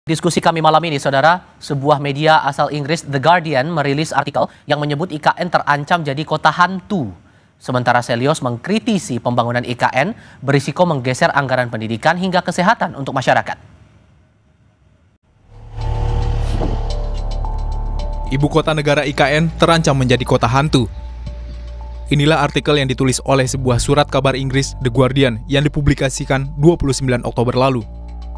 Diskusi kami malam ini, saudara, sebuah media asal Inggris, The Guardian, merilis artikel yang menyebut IKN terancam jadi kota hantu. Sementara Selyos mengkritisi pembangunan IKN berisiko menggeser anggaran pendidikan hingga kesehatan untuk masyarakat. Ibu kota negara IKN terancam menjadi kota hantu. Inilah artikel yang ditulis oleh sebuah surat kabar Inggris, The Guardian, yang dipublikasikan 29 Oktober lalu.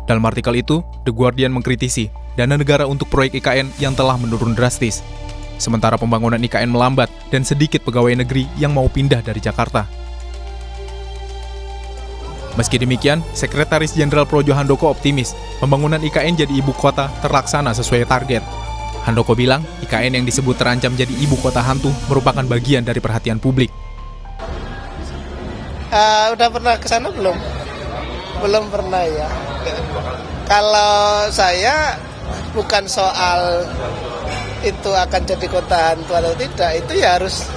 Dalam artikel itu, The Guardian mengkritisi dana negara untuk proyek IKN yang telah menurun drastis. Sementara pembangunan IKN melambat dan sedikit pegawai negeri yang mau pindah dari Jakarta. Meski demikian, Sekretaris Jenderal Projo Handoko optimis pembangunan IKN jadi ibu kota terlaksana sesuai target. Handoko bilang, IKN yang disebut terancam jadi ibu kota hantu merupakan bagian dari perhatian publik. Udah pernah ke sana belum? Belum pernah ya. Kalau saya bukan soal itu akan jadi kota hantu atau tidak, itu ya harus,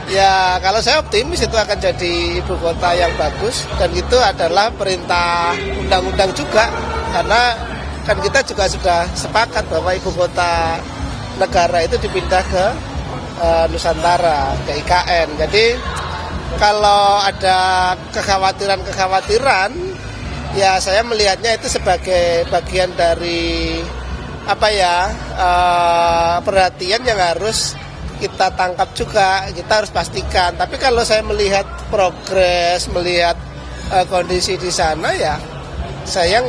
ya kalau saya optimis itu akan jadi ibu kota yang bagus, dan itu adalah perintah undang-undang juga, karena kan kita juga sudah sepakat bahwa ibu kota negara itu dipindah ke Nusantara, ke IKN. Jadi kalau ada kekhawatiran, ya saya melihatnya itu sebagai bagian dari perhatian yang harus kita tangkap juga, kita harus pastikan. Tapi kalau saya melihat progres, melihat kondisi di sana, ya saya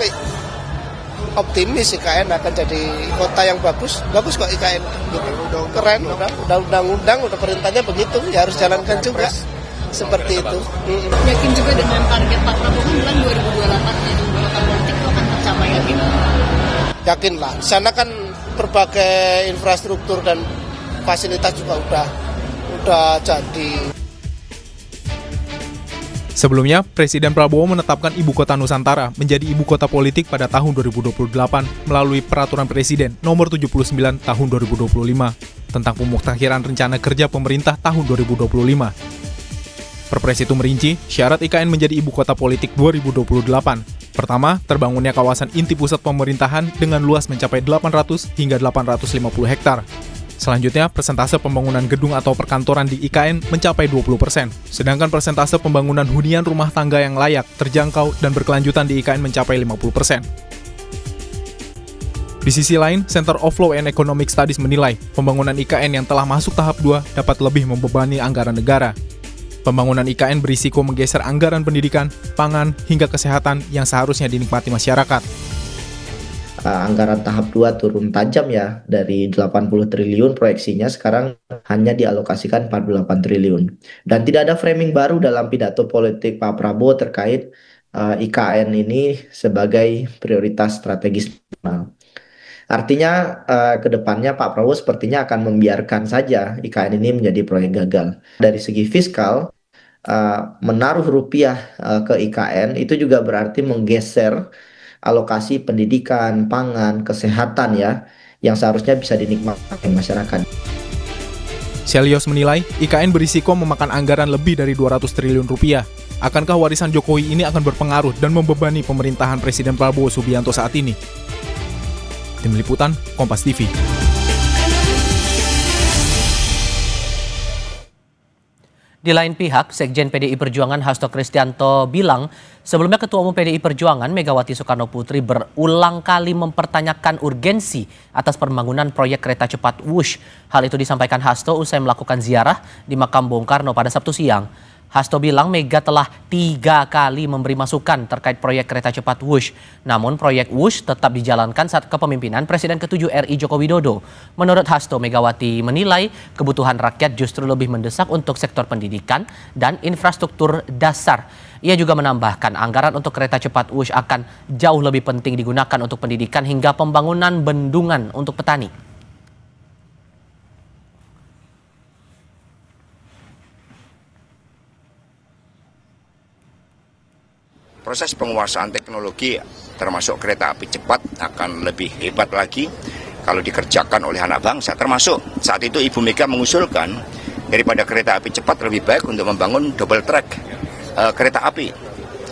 optimis IKN akan jadi kota yang bagus kok IKN gitu. Keren, udah undang-undang, udah perintahnya begitu, ya harus jalankan juga. Seperti itu. Yakin juga dengan target Pak Prabowo kan bilang 2028 itu golongan politik itu akan tercapai, yakin? Yakin lah. Di sana kan berbagai infrastruktur dan fasilitas juga udah jadi. Sebelumnya, Presiden Prabowo menetapkan ibu kota Nusantara menjadi ibu kota politik pada tahun 2028 melalui Peraturan Presiden Nomor 79 Tahun 2025 tentang pemutakhiran rencana kerja pemerintah tahun 2025. Perpres itu merinci syarat IKN menjadi ibu kota politik 2028. Pertama, terbangunnya kawasan inti pusat pemerintahan dengan luas mencapai 800 hingga 850 hektar. Selanjutnya, persentase pembangunan gedung atau perkantoran di IKN mencapai 20%, sedangkan persentase pembangunan hunian rumah tangga yang layak, terjangkau, dan berkelanjutan di IKN mencapai 50%. Di sisi lain, Center of Law and Economic Studies menilai pembangunan IKN yang telah masuk tahap 2 dapat lebih membebani anggaran negara. Pembangunan IKN berisiko menggeser anggaran pendidikan, pangan, hingga kesehatan yang seharusnya dinikmati masyarakat. Anggaran tahap 2 turun tajam ya, dari 80 triliun proyeksinya sekarang hanya dialokasikan 48 triliun. Dan tidak ada framing baru dalam pidato politik Pak Prabowo terkait IKN ini sebagai prioritas strategis nasional. Artinya ke depannya Pak Prabowo sepertinya akan membiarkan saja IKN ini menjadi proyek gagal. Dari segi fiskal, menaruh rupiah ke IKN itu juga berarti menggeser alokasi pendidikan, pangan, kesehatan ya, yang seharusnya bisa dinikmati masyarakat. Selyos menilai IKN berisiko memakan anggaran lebih dari 200 triliun rupiah. Akankah warisan Jokowi ini akan berpengaruh dan membebani pemerintahan Presiden Prabowo Subianto saat ini? Tim Liputan, Kompas TV. Di lain pihak, Sekjen PDI Perjuangan Hasto Kristianto bilang, sebelumnya Ketua Umum PDI Perjuangan Megawati Soekarno Putri berulang kali mempertanyakan urgensi atas pembangunan proyek kereta cepat Wush. Hal itu disampaikan Hasto usai melakukan ziarah di makam Bung Karno pada Sabtu siang. Hasto bilang Mega telah 3 kali memberi masukan terkait proyek kereta cepat Wush. Namun proyek Wush tetap dijalankan saat kepemimpinan Presiden ke-7 RI Joko Widodo. Menurut Hasto, Megawati menilai kebutuhan rakyat justru lebih mendesak untuk sektor pendidikan dan infrastruktur dasar. Ia juga menambahkan anggaran untuk kereta cepat Wush akan jauh lebih penting digunakan untuk pendidikan hingga pembangunan bendungan untuk petani. Proses penguasaan teknologi termasuk kereta api cepat akan lebih hebat lagi kalau dikerjakan oleh anak bangsa. Termasuk saat itu Ibu Mega mengusulkan daripada kereta api cepat lebih baik untuk membangun double track kereta api.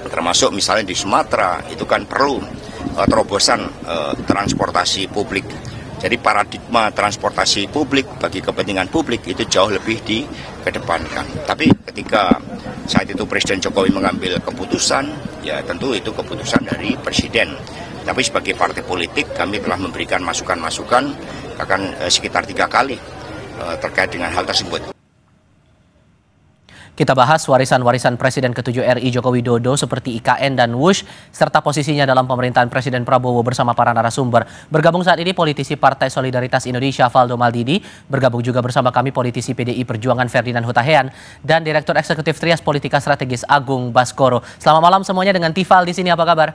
Termasuk misalnya di Sumatera itu kan perlu terobosan transportasi publik. Jadi paradigma transportasi publik bagi kepentingan publik itu jauh lebih dikedepankan. Tapi ketika saat itu Presiden Jokowi mengambil keputusan, ya tentu itu keputusan dari Presiden. Tapi sebagai partai politik kami telah memberikan masukan-masukan akan sekitar 3 kali terkait dengan hal tersebut. Kita bahas warisan-warisan Presiden ke-7 RI Joko Widodo seperti IKN dan WUSH, serta posisinya dalam pemerintahan Presiden Prabowo bersama para narasumber. Bergabung saat ini politisi Partai Solidaritas Indonesia Valdo Maldini, bergabung juga bersama kami politisi PDI Perjuangan Ferdinand Hutahean, dan Direktur Eksekutif Trias Politika Strategis Agung Baskoro. Selamat malam semuanya, dengan Tifal di sini, apa kabar?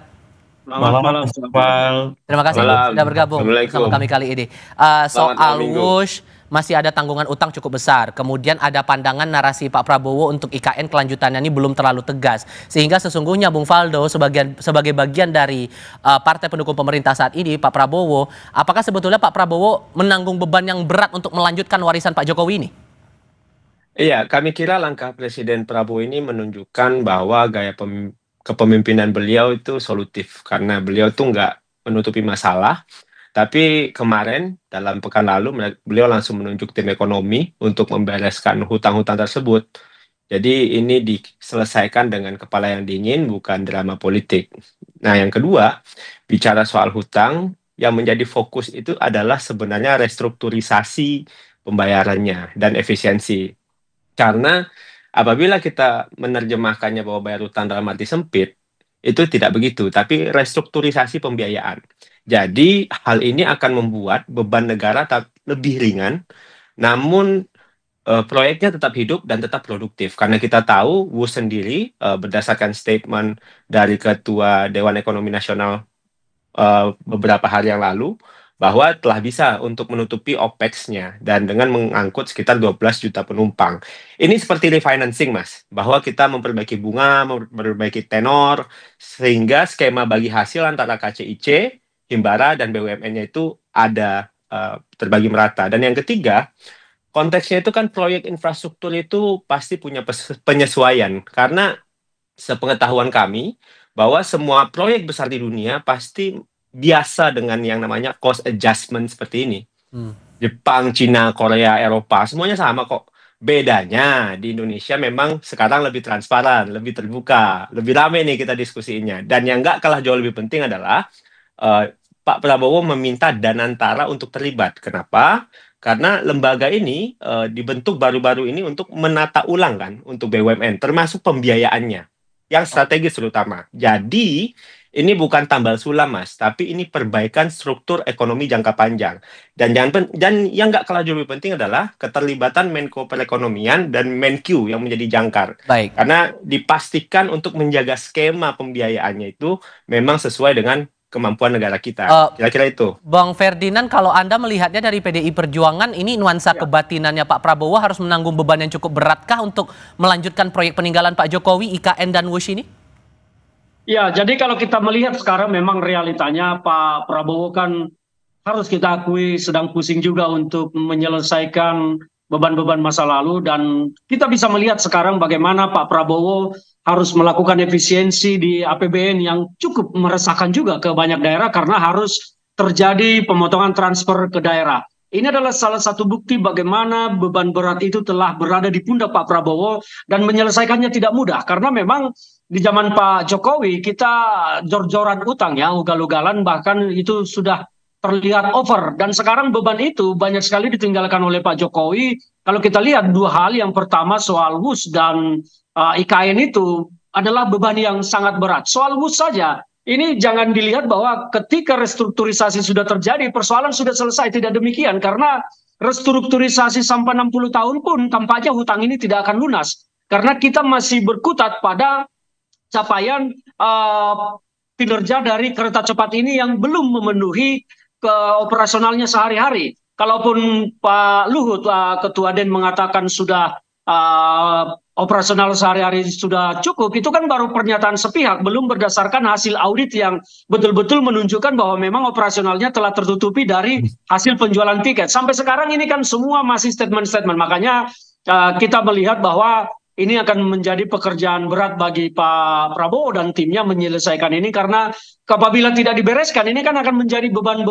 Malam. Terima kasih sudah bergabung bersama kami kali ini. Soal WUSH, masih ada tanggungan utang cukup besar. Kemudian ada pandangan narasi Pak Prabowo untuk IKN kelanjutannya ini belum terlalu tegas. Sehingga sesungguhnya Bung Valdo sebagai bagian dari partai pendukung pemerintah saat ini, Pak Prabowo, apakah sebetulnya Pak Prabowo menanggung beban yang berat untuk melanjutkan warisan Pak Jokowi ini? Iya, kami kira langkah Presiden Prabowo ini menunjukkan bahwa gaya kepemimpinan beliau itu solutif. Karena beliau tuh nggak menutupi masalah. Tapi kemarin dalam pekan lalu beliau langsung menunjuk tim ekonomi untuk membereskan hutang-hutang tersebut. Jadi ini diselesaikan dengan kepala yang dingin, bukan drama politik. Nah, yang kedua, bicara soal hutang, yang menjadi fokus itu adalah sebenarnya restrukturisasi pembayarannya dan efisiensi. Karena apabila kita menerjemahkannya bahwa bayar hutang dalam arti sempit, itu tidak begitu, tapi restrukturisasi pembiayaan. Jadi hal ini akan membuat beban negara lebih ringan, namun proyeknya tetap hidup dan tetap produktif. Karena kita tahu WUSH sendiri berdasarkan statement dari Ketua Dewan Ekonomi Nasional beberapa hari yang lalu, bahwa telah bisa untuk menutupi OPEX-nya dan dengan mengangkut sekitar 12 juta penumpang. Ini seperti refinancing, Mas, bahwa kita memperbaiki bunga, memperbaiki tenor, sehingga skema bagi hasil antara KCIC, Himbara, dan BUMN-nya itu ada terbagi merata. Dan yang ketiga, konteksnya itu kan proyek infrastruktur itu pasti punya penyesuaian, karena sepengetahuan kami, bahwa semua proyek besar di dunia pasti biasa dengan yang namanya cost adjustment seperti ini. Jepang, Cina, Korea, Eropa, semuanya sama kok. Bedanya di Indonesia memang sekarang lebih transparan, lebih terbuka, lebih ramai nih kita diskusinya. Dan yang nggak kalah jauh lebih penting adalah Pak Prabowo meminta Danantara untuk terlibat. Kenapa? Karena lembaga ini dibentuk baru-baru ini untuk menata ulang kan untuk BUMN, termasuk pembiayaannya yang strategis terutama. Jadi ini bukan tambal sulam, Mas, tapi ini perbaikan struktur ekonomi jangka panjang. Dan yang nggak kalah jauh lebih penting adalah keterlibatan Menko Perekonomian dan Menq yang menjadi jangkar. Baik. Karena dipastikan untuk menjaga skema pembiayaannya itu memang sesuai dengan kemampuan negara kita. Kira-kira itu. Bang Ferdinand, kalau Anda melihatnya dari PDI Perjuangan, ini nuansa kebatinannya Pak Prabowo harus menanggung beban yang cukup beratkah untuk melanjutkan proyek peninggalan Pak Jokowi, IKN dan WUSH ini? Ya, jadi kalau kita melihat sekarang memang realitanya Pak Prabowo kan harus kita akui sedang pusing juga untuk menyelesaikan beban-beban masa lalu, dan kita bisa melihat sekarang bagaimana Pak Prabowo harus melakukan efisiensi di APBN yang cukup meresahkan juga ke banyak daerah karena harus terjadi pemotongan transfer ke daerah. Ini adalah salah satu bukti bagaimana beban berat itu telah berada di pundak Pak Prabowo dan menyelesaikannya tidak mudah, karena memang di zaman Pak Jokowi kita jor-joran utang ya, ugal-ugalan, bahkan itu sudah terlihat over, dan sekarang beban itu banyak sekali ditinggalkan oleh Pak Jokowi. Kalau kita lihat dua hal, yang pertama soal WUSH dan IKN itu adalah beban yang sangat berat. Soal WUSH saja, ini jangan dilihat bahwa ketika restrukturisasi sudah terjadi, persoalan sudah selesai. Tidak demikian, karena restrukturisasi sampai 60 tahun pun tampaknya hutang ini tidak akan lunas. Karena kita masih berkutat pada capaian kinerja dari kereta cepat ini yang belum memenuhi ke operasionalnya sehari-hari. Kalaupun Pak Luhut, Ketua DEN, mengatakan sudah operasional sehari-hari sudah cukup, itu kan baru pernyataan sepihak, belum berdasarkan hasil audit yang betul-betul menunjukkan bahwa memang operasionalnya telah tertutupi dari hasil penjualan tiket. Sampai sekarang ini kan semua masih statement-statement. Makanya kita melihat bahwa ini akan menjadi pekerjaan berat bagi Pak Prabowo dan timnya menyelesaikan ini, karena apabila tidak dibereskan ini kan akan menjadi beban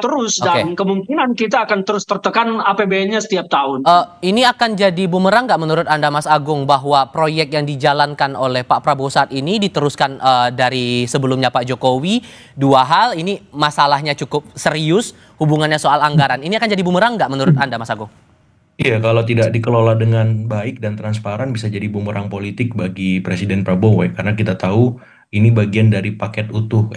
terus, dan kemungkinan kita akan terus tertekan APBN-nya setiap tahun. Ini akan jadi bumerang nggak menurut Anda, Mas Agung, bahwa proyek yang dijalankan oleh Pak Prabowo saat ini diteruskan dari sebelumnya Pak Jokowi? Dua hal, ini masalahnya cukup serius, hubungannya soal anggaran. Ini akan jadi bumerang nggak menurut Anda, Mas Agung? Iya, kalau tidak dikelola dengan baik dan transparan bisa jadi bumerang politik bagi Presiden Prabowo ya. Karena kita tahu ini bagian dari paket utuh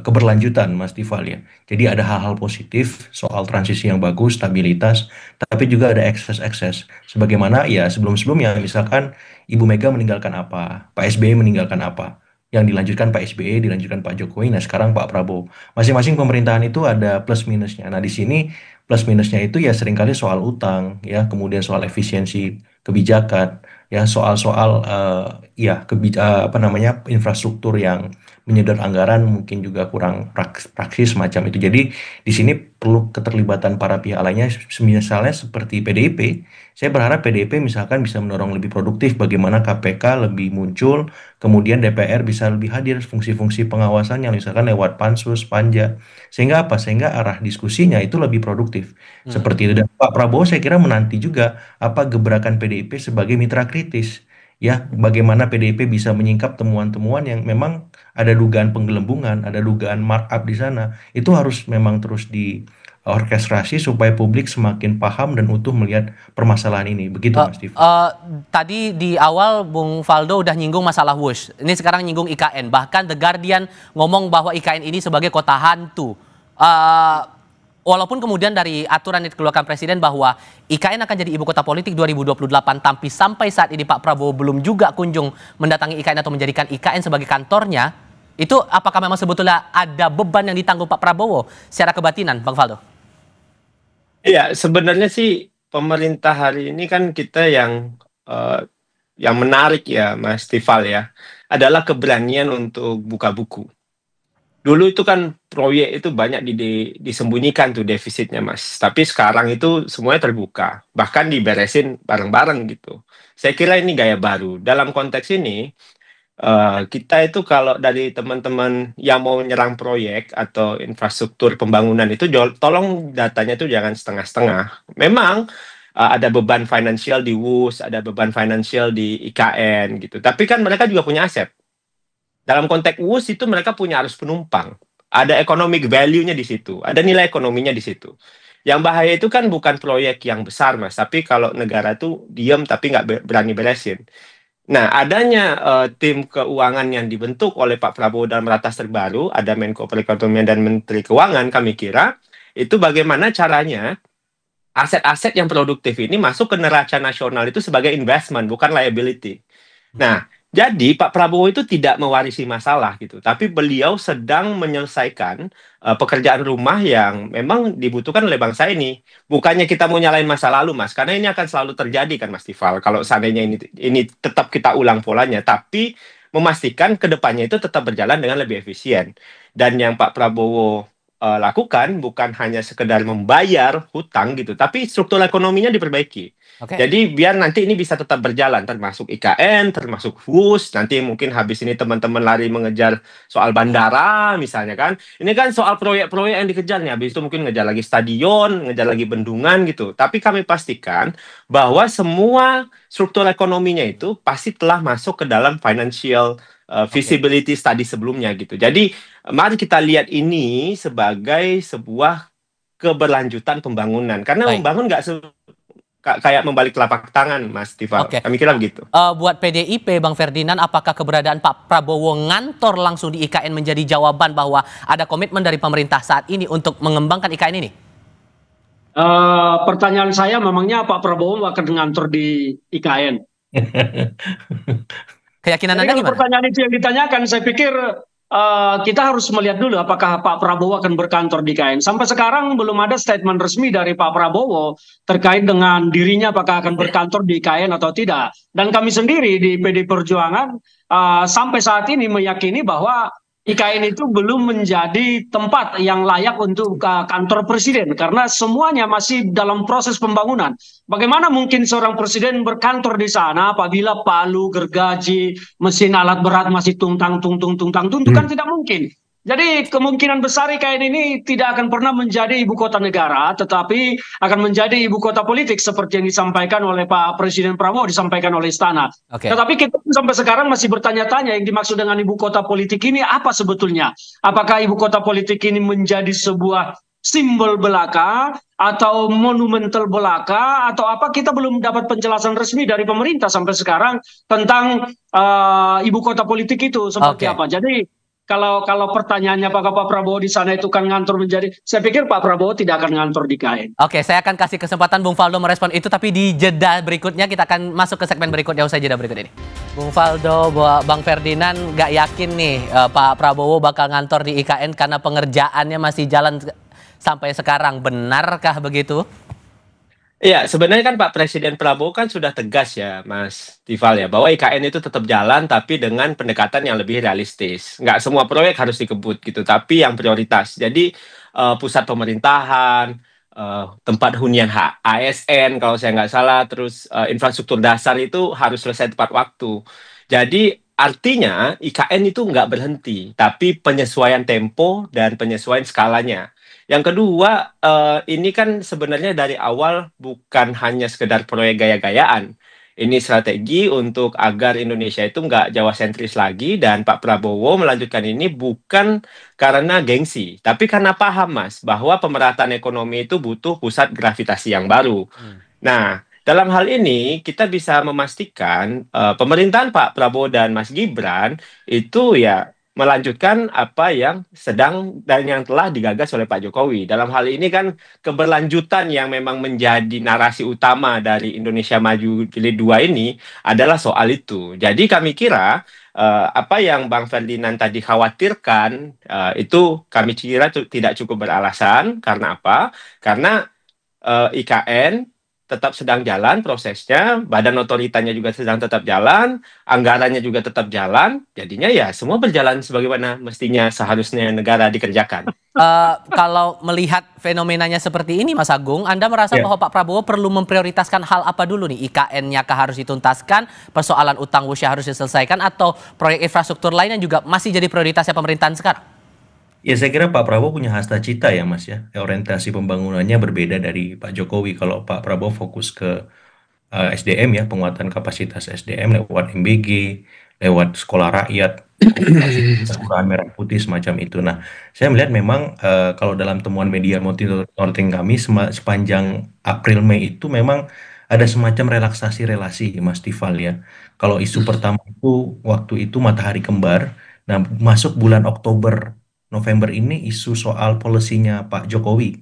keberlanjutan, Mas Tifal ya. Jadi ada hal-hal positif soal transisi yang bagus, stabilitas, tapi juga ada ekses-ekses. Sebagaimana ya sebelum-sebelumnya, misalkan Ibu Mega meninggalkan apa, Pak SBY meninggalkan apa. Yang dilanjutkan Pak SBY, dilanjutkan Pak Jokowi, nah sekarang Pak Prabowo. Masing-masing pemerintahan itu ada plus minusnya. Nah di sini plus minusnya itu ya seringkali soal utang, ya kemudian soal efisiensi kebijakan, ya soal-soal apa namanya infrastruktur yang menyedot anggaran mungkin juga kurang praksis macam itu. Jadi di sini perlu keterlibatan para pihak lainnya, misalnya seperti PDIP. Saya berharap PDIP misalkan bisa mendorong lebih produktif bagaimana KPK lebih muncul, kemudian DPR bisa lebih hadir fungsi-fungsi pengawasannya misalkan lewat Pansus, Panja. Sehingga apa? Sehingga arah diskusinya itu lebih produktif. Seperti itu. Dan Pak Prabowo saya kira menanti juga apa gebrakan PDIP sebagai mitra kritis. Ya, bagaimana PDIP bisa menyingkap temuan-temuan yang memang ada dugaan penggelembungan, ada dugaan markup di sana. Itu harus memang terus diorkestrasi supaya publik semakin paham dan utuh melihat permasalahan ini. Begitu, Mas Steve. Tadi di awal Bung Faldo udah nyinggung masalah WUSH. Ini sekarang nyinggung IKN. Bahkan The Guardian ngomong bahwa IKN ini sebagai kota hantu. Walaupun kemudian dari aturan yang dikeluarkan Presiden bahwa IKN akan jadi ibu kota politik 2028, tapi sampai saat ini Pak Prabowo belum juga kunjung mendatangi IKN atau menjadikan IKN sebagai kantornya, itu apakah memang sebetulnya ada beban yang ditanggung Pak Prabowo secara kebatinan, Bang Faldo? Iya, sebenarnya sih pemerintah hari ini kan kita yang menarik ya, Mas Tifal ya, adalah keberanian untuk buka buku. Dulu itu kan proyek itu banyak disembunyikan tuh defisitnya, Mas. Tapi sekarang itu semuanya terbuka, bahkan diberesin bareng-bareng gitu. Saya kira ini gaya baru. Dalam konteks ini, kita itu kalau dari teman-teman yang mau nyerang proyek atau infrastruktur pembangunan itu, tolong datanya itu jangan setengah-setengah. Memang ada beban finansial di WUS, ada beban finansial di IKN gitu. Tapi kan mereka juga punya aset. Dalam konteks WUS itu mereka punya arus penumpang. Ada economic value-nya di situ. Ada nilai ekonominya di situ. Yang bahaya itu kan bukan proyek yang besar, Mas. Tapi kalau negara tuh diam tapi nggak berani beresin. Nah, adanya tim keuangan yang dibentuk oleh Pak Prabowo dalam ratas terbaru, ada Menko Perekonomian dan Menteri Keuangan, kami kira, itu bagaimana caranya aset-aset yang produktif ini masuk ke neraca nasional itu sebagai investment, bukan liability. Nah, jadi Pak Prabowo itu tidak mewarisi masalah gitu, tapi beliau sedang menyelesaikan pekerjaan rumah yang memang dibutuhkan oleh bangsa ini. Bukannya kita mau nyalain masa lalu, Mas, karena ini akan selalu terjadi kan, Mas Tifal. Kalau seandainya ini tetap kita ulang polanya, tapi memastikan ke depannya itu tetap berjalan dengan lebih efisien. Dan yang Pak Prabowo lakukan bukan hanya sekedar membayar hutang gitu, tapi struktur ekonominya diperbaiki. Jadi biar nanti ini bisa tetap berjalan, termasuk IKN, termasuk WUS. Nanti mungkin habis ini teman-teman lari mengejar soal bandara misalnya kan. Ini kan soal proyek-proyek yang dikejar nih. Habis itu mungkin ngejar lagi stadion, ngejar lagi bendungan gitu. Tapi kami pastikan bahwa semua struktur ekonominya itu pasti telah masuk ke dalam financial feasibility study sebelumnya gitu. Jadi mari kita lihat ini sebagai sebuah keberlanjutan pembangunan. Karena membangun nggak kayak membalik telapak tangan, Mas Tifal. Kami kira begitu. Buat PDIP, Bang Ferdinand, apakah keberadaan Pak Prabowo ngantor langsung di IKN menjadi jawaban bahwa ada komitmen dari pemerintah saat ini untuk mengembangkan IKN ini? Pertanyaan saya, memangnya Pak Prabowo akan ngantor di IKN? Keyakinan Anda gimana? Pertanyaan itu yang ditanyakan, saya pikir kita harus melihat dulu apakah Pak Prabowo akan berkantor di IKN. Sampai sekarang belum ada statement resmi dari Pak Prabowo terkait dengan dirinya apakah akan berkantor di IKN atau tidak. Dan kami sendiri di PD Perjuangan sampai saat ini meyakini bahwa IKN itu belum menjadi tempat yang layak untuk kantor presiden karena semuanya masih dalam proses pembangunan. Bagaimana mungkin seorang presiden berkantor di sana apabila palu, gergaji, mesin alat berat masih tungtang tung tung tungtang tung, itu kan tidak mungkin. Jadi kemungkinan besar IKN ini tidak akan pernah menjadi ibu kota negara, tetapi akan menjadi ibu kota politik seperti yang disampaikan oleh Pak Presiden Prabowo, disampaikan oleh Istana. Oke. Tetapi kita sampai sekarang masih bertanya-tanya yang dimaksud dengan ibu kota politik ini apa sebetulnya? Apakah ibu kota politik ini menjadi sebuah simbol belaka atau monumental belaka atau apa, kita belum dapat penjelasan resmi dari pemerintah sampai sekarang tentang ibu kota politik itu seperti Oke. apa. Jadi kalau pertanyaannya apakah Pak Prabowo di sana itu kan ngantor menjadi, saya pikir Pak Prabowo tidak akan ngantor di KN. Oke, saya akan kasih kesempatan Bung Faldo merespon itu, tapi di jeda berikutnya kita akan masuk ke segmen berikutnya usai jeda berikut ini. Bung Faldo, Bang Ferdinand nggak yakin nih Pak Prabowo bakal ngantor di IKN karena pengerjaannya masih jalan sampai sekarang. Benarkah begitu? Iya, sebenarnya kan Pak Presiden Prabowo kan sudah tegas ya, Mas Tifal ya, bahwa IKN itu tetap jalan tapi dengan pendekatan yang lebih realistis. Nggak semua proyek harus dikebut gitu, tapi yang prioritas. Jadi pusat pemerintahan, tempat hunian ASN kalau saya nggak salah, terus infrastruktur dasar itu harus selesai tepat waktu. Jadi artinya IKN itu nggak berhenti, tapi penyesuaian tempo dan penyesuaian skalanya. Yang kedua, ini kan sebenarnya dari awal bukan hanya sekedar proyek gaya-gayaan. Ini strategi untuk agar Indonesia itu nggak Jawa sentris lagi, dan Pak Prabowo melanjutkan ini bukan karena gengsi, tapi karena paham, Mas, bahwa pemerataan ekonomi itu butuh pusat gravitasi yang baru. Nah, dalam hal ini kita bisa memastikan pemerintahan Pak Prabowo dan Mas Gibran itu ya melanjutkan apa yang sedang dan yang telah digagas oleh Pak Jokowi. Dalam hal ini kan keberlanjutan yang memang menjadi narasi utama dari Indonesia Maju Jilid 2 ini adalah soal itu. Jadi kami kira apa yang Bang Ferdinand tadi khawatirkan itu kami kira tidak cukup beralasan. Karena apa? Karena IKN tetap sedang jalan prosesnya, badan otoritanya juga sedang tetap jalan, anggarannya juga tetap jalan, jadinya ya semua berjalan sebagaimana mestinya seharusnya negara dikerjakan. Kalau melihat fenomenanya seperti ini, Mas Agung, Anda merasa bahwa Pak Prabowo perlu memprioritaskan hal apa dulu nih? IKN-nya kah harus dituntaskan, persoalan utang Rusia harus diselesaikan, atau proyek infrastruktur lainnya juga masih jadi prioritasnya pemerintahan sekarang? Ya, saya kira Pak Prabowo punya hasta cita ya, Mas ya. Orientasi pembangunannya berbeda dari Pak Jokowi. Kalau Pak Prabowo fokus ke SDM ya, penguatan kapasitas SDM lewat MBG, lewat sekolah rakyat, kelurahan merah putih semacam itu. Nah, saya melihat memang kalau dalam temuan media monitoring kami sepanjang April Mei itu memang ada semacam relaksasi relasi, Mas Tifal ya. Kalau isu pertama itu waktu itu matahari kembar. Nah, masuk bulan Oktober November ini isu soal polisinya Pak Jokowi.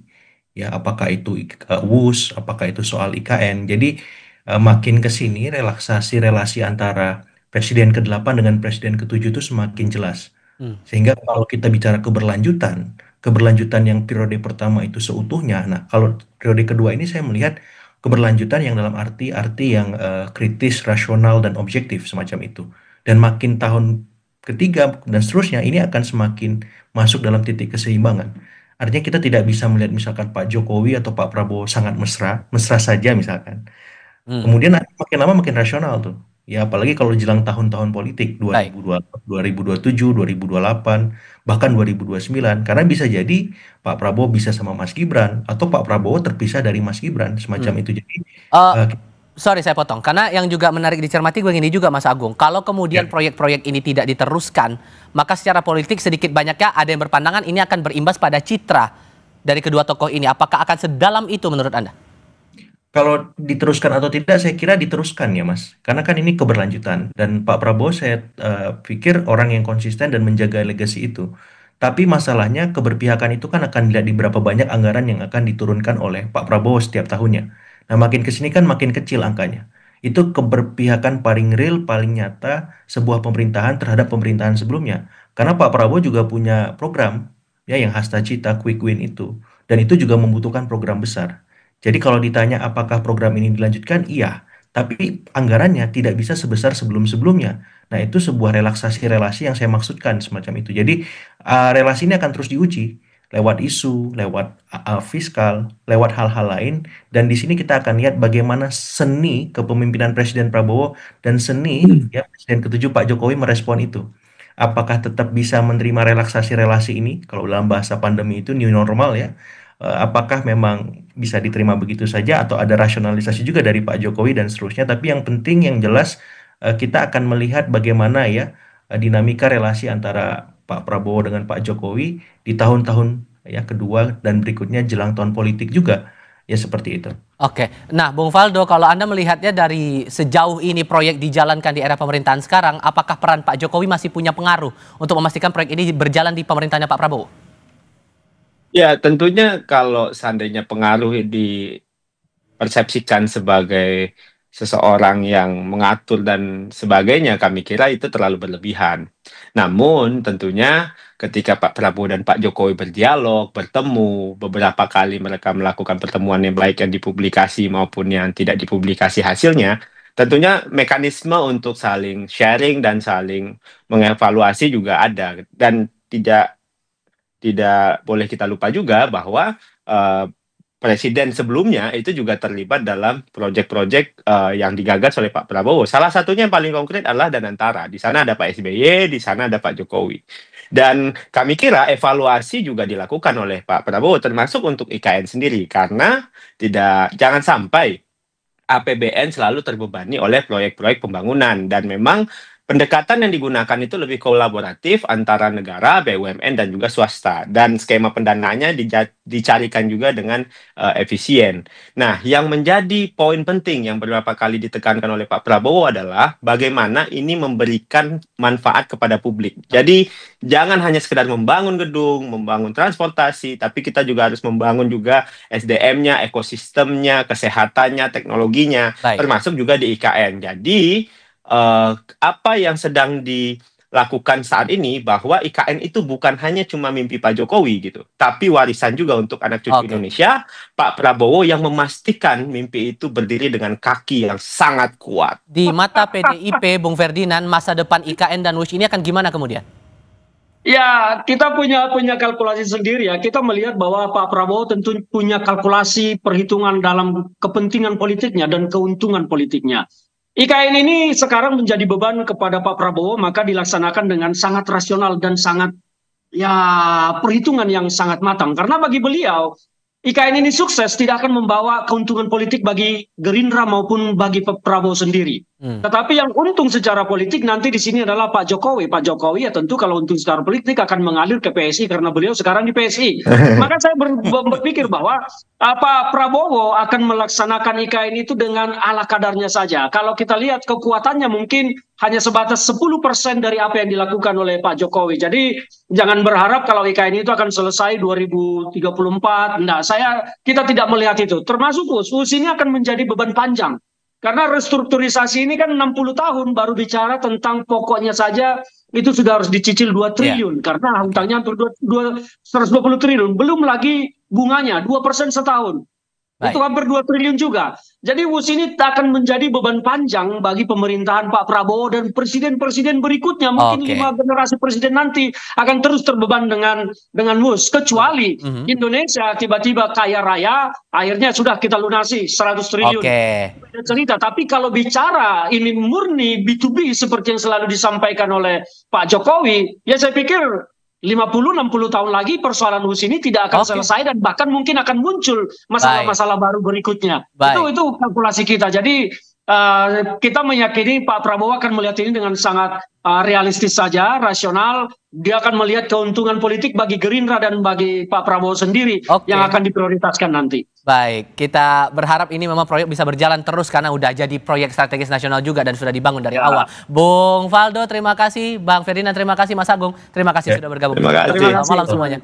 Ya, apakah itu WUS, apakah itu soal IKN. Jadi makin ke sini relaksasi relasi antara Presiden ke-8 dengan Presiden ke-7 itu semakin jelas. Sehingga kalau kita bicara keberlanjutan yang periode pertama itu seutuhnya. Nah, kalau periode kedua ini saya melihat keberlanjutan yang dalam arti yang kritis, rasional, dan objektif semacam itu. Dan makin tahun ketiga dan seterusnya ini akan semakin masuk dalam titik keseimbangan. Artinya kita tidak bisa melihat misalkan Pak Jokowi atau Pak Prabowo sangat mesra, mesra saja misalkan. Kemudian makin lama makin rasional tuh. Ya apalagi kalau jelang tahun-tahun politik Baik. 2027, 2028, bahkan 2029. Karena bisa jadi Pak Prabowo bisa sama Mas Gibran atau Pak Prabowo terpisah dari Mas Gibran semacam itu. Jadi Eh, sorry saya potong, karena yang juga menarik dicermati gue gini juga Mas Agung, kalau kemudian proyek-proyek ini tidak diteruskan, maka secara politik sedikit banyaknya ada yang berpandangan ini akan berimbas pada citra dari kedua tokoh ini. Apakah akan sedalam itu menurut Anda? kalau diteruskan atau tidak, saya kira diteruskan ya Mas. Karena kan ini keberlanjutan. Dan Pak Prabowo saya pikir orang yang konsisten dan menjaga legasi itu. Tapi masalahnya keberpihakan itu kan akan dilihat di berapa banyak anggaran yang akan diturunkan oleh Pak Prabowo setiap tahunnya. Nah makin kesini kan makin kecil angkanya. Itu keberpihakan paling real, paling nyata sebuah pemerintahan terhadap pemerintahan sebelumnya. Karena Pak Prabowo juga punya program ya yang hasta cita quick win itu. Dan itu juga membutuhkan program besar. Jadi kalau ditanya apakah program ini dilanjutkan, iya. tapi anggarannya tidak bisa sebesar sebelum-sebelumnya. Nah, itu sebuah relaksasi relasi yang saya maksudkan semacam itu. Jadi, relasi ini akan terus diuji lewat isu, lewat fiskal, lewat hal-hal lain. Dan di sini kita akan lihat bagaimana seni kepemimpinan Presiden Prabowo dan seni ya Presiden ke-7 Pak Jokowi merespon itu. Apakah tetap bisa menerima relaksasi relasi ini? Kalau dalam bahasa pandemi itu new normal ya. Apakah memang bisa diterima begitu saja atau ada rasionalisasi juga dari Pak Jokowi dan seterusnya. Tapi yang penting yang jelas kita akan melihat bagaimana ya dinamika relasi antara Pak Prabowo dengan Pak Jokowi di tahun-tahun ya kedua dan berikutnya jelang tahun politik juga ya seperti itu. Oke, nah Bung Faldo, kalau Anda melihatnya dari sejauh ini proyek dijalankan di era pemerintahan sekarang, apakah peran Pak Jokowi masih punya pengaruh untuk memastikan proyek ini berjalan di pemerintahannya Pak Prabowo? Ya, tentunya kalau seandainya pengaruh dipersepsikan sebagai seseorang yang mengatur dan sebagainya, kami kira itu terlalu berlebihan. Namun tentunya ketika Pak Prabowo dan Pak Jokowi berdialog, bertemu, beberapa kali mereka melakukan pertemuan yang baik yang dipublikasi maupun yang tidak dipublikasi hasilnya, tentunya mekanisme untuk saling sharing dan saling mengevaluasi juga ada. Dan tidak boleh kita lupa juga bahwa Presiden sebelumnya itu juga terlibat dalam proyek-proyek yang digagas oleh Pak Prabowo. Salah satunya yang paling konkret adalah Danantara. Di sana ada Pak SBY, di sana ada Pak Jokowi. Dan kami kira evaluasi juga dilakukan oleh Pak Prabowo, termasuk untuk IKN sendiri. Karena jangan sampai APBN selalu terbebani oleh proyek-proyek pembangunan. Dan memang pendekatan yang digunakan itu lebih kolaboratif antara negara, BUMN, dan juga swasta. Dan skema pendanaannya dicarikan juga dengan efisien. Nah, yang menjadi poin penting yang beberapa kali ditekankan oleh Pak Prabowo adalah bagaimana ini memberikan manfaat kepada publik. Jadi, jangan hanya sekedar membangun gedung, membangun transportasi, tapi kita juga harus membangun juga SDM-nya, ekosistemnya, kesehatannya, teknologinya, termasuk juga di IKN. Jadi, apa yang sedang dilakukan saat ini bahwa IKN itu bukan hanya cuma mimpi Pak Jokowi gitu, tapi warisan juga untuk anak cucu Indonesia, Pak Prabowo yang memastikan mimpi itu berdiri dengan kaki yang sangat kuat. Di mata PDIP, Bung Ferdinand, masa depan IKN dan WUSH ini akan gimana kemudian? Ya, kita punya kalkulasi sendiri ya. Kita melihat bahwa Pak Prabowo tentu punya kalkulasi perhitungan dalam kepentingan politiknya dan keuntungan politiknya. IKN ini sekarang menjadi beban kepada Pak Prabowo, maka dilaksanakan dengan sangat rasional dan sangat perhitungan yang sangat matang. Karena bagi beliau, IKN ini sukses tidak akan membawa keuntungan politik bagi Gerindra maupun bagi Pak Prabowo sendiri. Tetapi yang untung secara politik nanti di sini adalah Pak Jokowi. Pak Jokowi ya tentu kalau untung secara politik akan mengalir ke PSI karena beliau sekarang di PSI. Maka saya berpikir bahwa Pak Prabowo akan melaksanakan IKN itu dengan ala kadarnya saja. Kalau kita lihat kekuatannya mungkin hanya sebatas 10% dari apa yang dilakukan oleh Pak Jokowi. Jadi jangan berharap kalau IKN itu akan selesai 2034. Nah, kita tidak melihat itu. Termasuk WUSH ini akan menjadi beban panjang. Karena restrukturisasi ini kan 60 tahun baru bicara tentang pokoknya saja itu sudah harus dicicil 2 triliun. Karena hutangnya hampir 120 triliun. Belum lagi bunganya 2% setahun. Itu hampir 2 triliun juga. Jadi WUSH ini akan menjadi beban panjang bagi pemerintahan Pak Prabowo dan presiden-presiden berikutnya. Mungkin 5 generasi presiden nanti akan terus terbeban dengan WUSH. Kecuali Indonesia tiba-tiba kaya raya, akhirnya sudah kita lunasi 100 triliun. Beda cerita. Tapi kalau bicara ini murni B2B seperti yang selalu disampaikan oleh Pak Jokowi, ya saya pikir 50-60 tahun lagi persoalan WUSH ini tidak akan selesai dan bahkan mungkin akan muncul masalah-masalah baru berikutnya. Itu kalkulasi kita. Jadi kita meyakini Pak Prabowo akan melihat ini dengan sangat realistis saja, rasional. Dia akan melihat keuntungan politik bagi Gerindra dan bagi Pak Prabowo sendiri yang akan diprioritaskan nanti. Baik, kita berharap ini memang proyek bisa berjalan terus karena udah jadi proyek strategis nasional juga dan sudah dibangun dari awal. Bung Faldo, terima kasih. Bang Ferdinand, terima kasih. Mas Agung, terima kasih sudah bergabung. Terima kasih. Selamat malam semuanya.